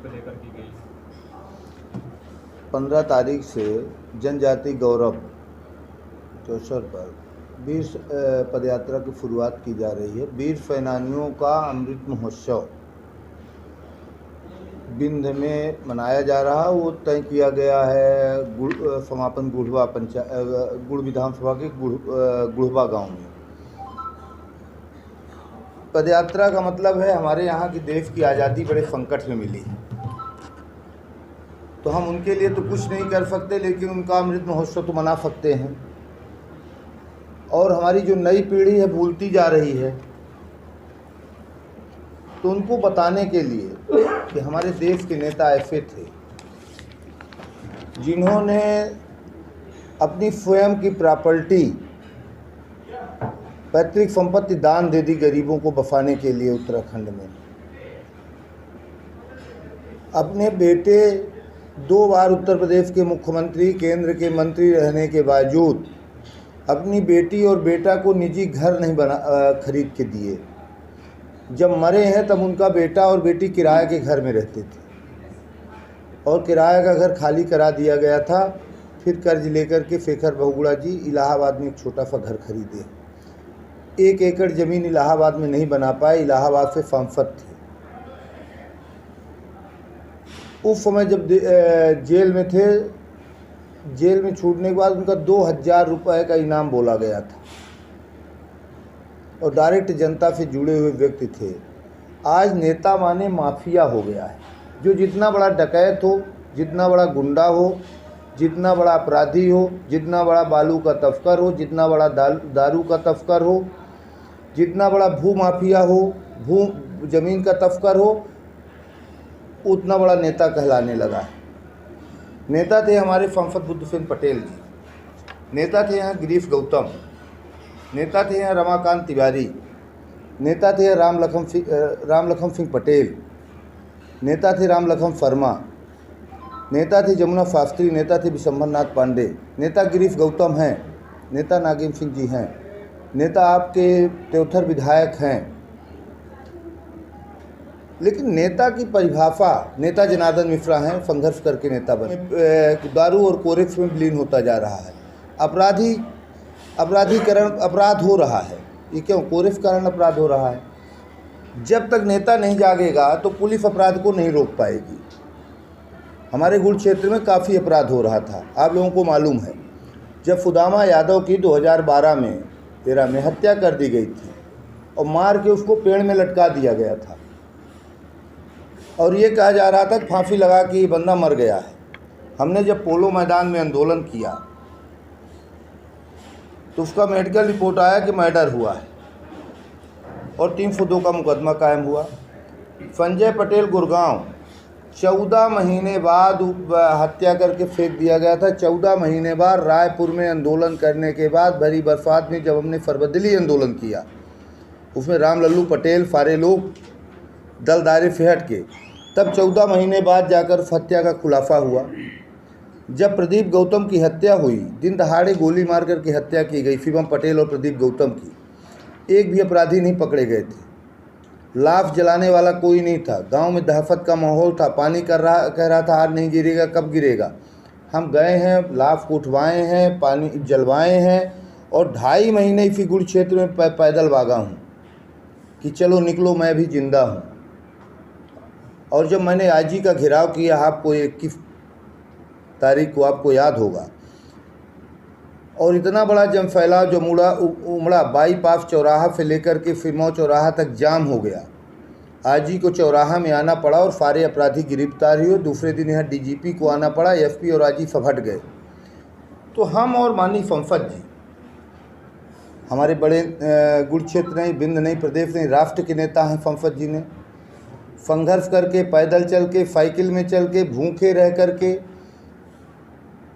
को लेकर की गई? 15 तारीख से जनजाति गौरव के अवसर पर वीर पदयात्रा की शुरुआत की जा रही है। वीर सेनानियों का अमृत महोत्सव बिंद में मनाया जा रहा है। वो तय किया गया है समापन गुड़ विधानसभा के गुड़वा गांव में। पदयात्रा का मतलब है हमारे यहाँ की देश की आज़ादी बड़े संकट में मिली है, तो हम उनके लिए तो कुछ नहीं कर सकते, लेकिन उनका अमृत महोत्सव तो मना सकते हैं। और हमारी जो नई पीढ़ी है भूलती जा रही है, तो उनको बताने के लिए कि हमारे देश के नेता ऐसे थे जिन्होंने अपनी स्वयं की प्रॉपर्टी, पैतृक संपत्ति दान दे दी गरीबों को बसाने के लिए। उत्तराखंड में अपने बेटे 2 बार उत्तर प्रदेश के मुख्यमंत्री, केंद्र के मंत्री रहने के बावजूद अपनी बेटी और बेटा को निजी घर नहीं खरीद के दिए। जब मरे हैं तब उनका बेटा और बेटी किराए के घर में रहते थे और किराए का घर खाली करा दिया गया था। फिर कर्ज लेकर के शेखर बहुगुणा जी इलाहाबाद में एक छोटा सा घर खरीदे। 1 एकड़ ज़मीन इलाहाबाद में नहीं बना पाए, इलाहाबाद से सांसद थे। उस समय जब जेल में थे, जेल में छूटने के बाद उनका 2000 रुपये का इनाम बोला गया था और डायरेक्ट जनता से जुड़े हुए व्यक्ति थे। आज नेता माने माफिया हो गया है। जो जितना बड़ा डकैत हो, जितना बड़ा गुंडा हो, जितना बड़ा अपराधी हो, जितना बड़ा बालू का तस्कर हो, जितना बड़ा दारू का तस्कर हो, जितना बड़ा भू माफिया हो, भू जमीन का तस्कर हो, उतना बड़ा नेता कहलाने लगा है। नेता थे हमारे सांसद बुद्धसेन पटेल जी, नेता थे यहाँ गिरीश गौतम, नेता थे यहाँ रमाकांत तिवारी, नेता थे राम लखन सिंह पटेल, नेता थे राम लखन शर्मा, नेता थे जमुना शास्त्री, नेता थे विशंभरनाथ पांडे, नेता गिरीश गौतम हैं, नेता नागिन सिंह जी हैं, नेता आपके त्योथर विधायक हैं। लेकिन नेता की परिभाषा, नेता जनार्दन मिश्रा हैं, संघर्ष करके नेता बने। दारू और कोरेक्स में विलीन होता जा रहा है। अपराधीकरण, अपराध हो रहा है। ये क्यों? कोरेक्स कारण अपराध हो रहा है। जब तक नेता नहीं जागेगा तो पुलिस अपराध को नहीं रोक पाएगी। हमारे गुड़ क्षेत्र में काफ़ी अपराध हो रहा था, आप लोगों को मालूम है। जब सुदामा यादव की 2012 में 13 में हत्या कर दी गई थी और मार के उसको पेड़ में लटका दिया गया था और ये कहा जा रहा था कि फांसी लगा के ये बंदा मर गया है। हमने जब पोलो मैदान में आंदोलन किया तो उसका मेडिकल रिपोर्ट आया कि मर्डर हुआ है और 302 का मुकदमा कायम हुआ। संजय पटेल गुड़गांव 14 महीने बाद हत्या करके फेंक दिया गया था। 14 महीने बाद रायपुर में आंदोलन करने के बाद भरी बरसात में जब हमने सर्वदलीय आंदोलन किया, उसमें राम लल्लू पटेल सारे लोग दल दायरे से हट के, तब 14 महीने बाद जाकर हत्या का खुलासा हुआ। जब प्रदीप गौतम की हत्या हुई, दिन दहाड़े गोली मार करके हत्या की गई शिवम पटेल और प्रदीप गौतम की, एक भी अपराधी नहीं पकड़े गए थे। लाश जलाने वाला कोई नहीं था। गांव में दहशत का माहौल था। पानी कह रहा था आज नहीं गिरेगा, कब गिरेगा। हम गए हैं, लाश को उठवाए हैं, पानी जलवाए हैं और 2.5 महीने इसी गुड़ क्षेत्र में पैदल भागा हूँ कि चलो निकलो मैं भी जिंदा हूँ। और जब मैंने आईजी का घेराव किया, आपको 21 तारीख को आपको याद होगा, और इतना बड़ा जन फैलाव जो उमड़ा बाईपास चौराहा से लेकर के फिरमौ चौराहा तक जाम हो गया। आईजी को चौराहा में आना पड़ा और सारे अपराधी गिरफ्तार हुए। दूसरे दिन यहाँ डीजीपी को आना पड़ा, एसपी और आईजी सब हट गए। तो हम और माननीय संसद जी, हमारे बड़े गुड़ क्षेत्र नहीं, बिंद नहीं, प्रदेश नहीं, राष्ट्र के नेता हैं संसद जी ने। संघर्ष करके, पैदल चल के, साइकिल में चल के, भूखे रह करके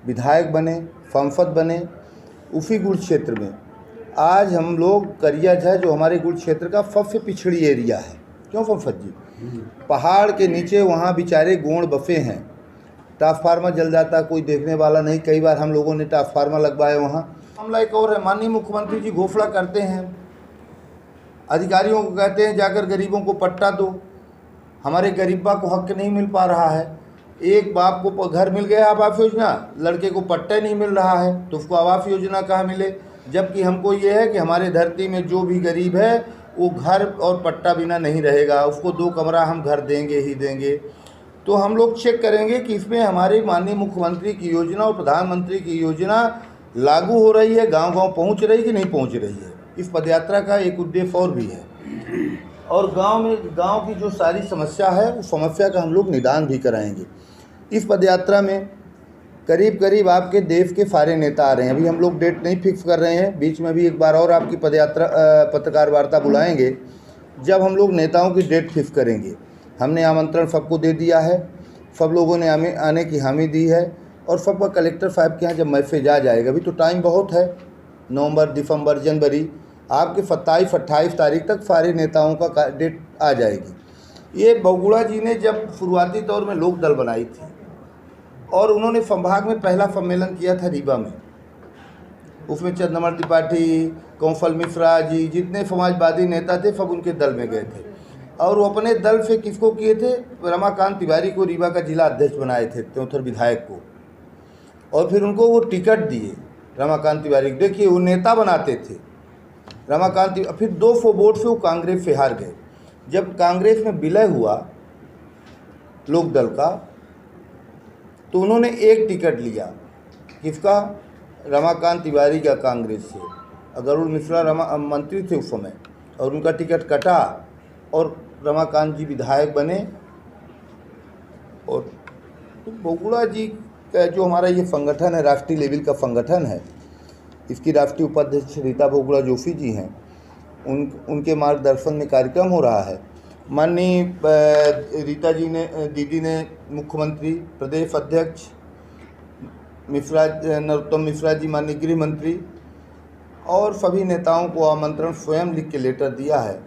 विधायक बने, सांसद बने उसी गुड़ क्षेत्र में। आज हम लोग करियाझ है जो हमारे गुड़ क्षेत्र का सबसे पिछड़ी एरिया है। क्यों संसद जी? पहाड़ के नीचे वहाँ बेचारे गोंड बसे हैं। ट्रांसफार्मर जल जाता, कोई देखने वाला नहीं। कई बार हम लोगों ने ट्रांसफार्मर लगवाए वहाँ। मामला एक और है, माननीय मुख्यमंत्री जी घोषणा करते हैं, अधिकारियों को कहते हैं जाकर गरीबों को पट्टा दो। हमारे गरीबा को हक नहीं मिल पा रहा है। एक बाप को घर मिल गया आवास योजना, लड़के को पट्टा नहीं मिल रहा है, तो उसको आवास योजना कहाँ मिले? जबकि हमको ये है कि हमारे धरती में जो भी गरीब है वो घर और पट्टा बिना नहीं रहेगा, उसको 2 कमरा हम घर देंगे ही देंगे। तो हम लोग चेक करेंगे कि इसमें हमारे माननीय मुख्यमंत्री की योजना और प्रधानमंत्री की योजना लागू हो रही है, गांव-गांव पहुंच रही कि नहीं पहुंच रही है। इस पदयात्रा का एक उद्देश्य और भी है, और गांव की जो सारी समस्या है उस समस्या का हम लोग निदान भी कराएंगे। इस पदयात्रा में करीब करीब आपके देश के सारे नेता आ रहे हैं। अभी हम लोग डेट नहीं फिक्स कर रहे हैं, बीच में भी एक बार और आपकी पदयात्रा पत्रकार वार्ता बुलाएंगे, जब हम लोग नेताओं की डेट फिक्स करेंगे। हमने आमंत्रण सबको दे दिया है, सब लोगों ने आने की हामी दी है, और सबका कलेक्टर साहब के यहाँ जब मैसेज आ जाएगा, अभी तो टाइम बहुत है, नवंबर, दिसंबर, जनवरी, आपके 27-28 तारीख तक सारे नेताओं का डेट आ जाएगी। ये बहुगुणा जी ने जब शुरुआती दौर में लोक दल बनाई थी और उन्होंने संभाग में पहला सम्मेलन किया था रीवा में, उसमें चंद्रमल त्रिपाठी, कौशल मिश्रा जी, जितने समाजवादी नेता थे सब उनके दल में गए थे, और वो अपने दल से किसको किए थे? रमाकांत तिवारी को रीवा का जिला अध्यक्ष बनाए थे, त्योंथर विधायक को, और फिर उनको वो टिकट दिए रमाकांत तिवारी को। देखिए वो नेता बनाते थे रमाकांत, फिर 200 वोट से वो कांग्रेस से हार गए। जब कांग्रेस में विलय हुआ लोक दल का, तो उन्होंने एक टिकट लिया, किसका? रमाकांत तिवारी का, कांग्रेस से। गरुड़ मिश्रा मंत्री थे उस समय, और उनका टिकट कटा और रमाकांत जी विधायक बने। और तो बहुगुणा जी का जो हमारा ये संगठन है, राष्ट्रीय लेवल का संगठन है, इसकी राष्ट्रीय उपाध्यक्ष रीता बहुगुणा जोशी जी हैं, उनके मार्गदर्शन में कार्यक्रम हो रहा है। माननीय रीता जी ने, दीदी ने मुख्यमंत्री, प्रदेश अध्यक्ष नरोत्तम मिश्रा जी, माननीय गृह मंत्री, और सभी नेताओं को आमंत्रण स्वयं लिख के लेटर दिया है।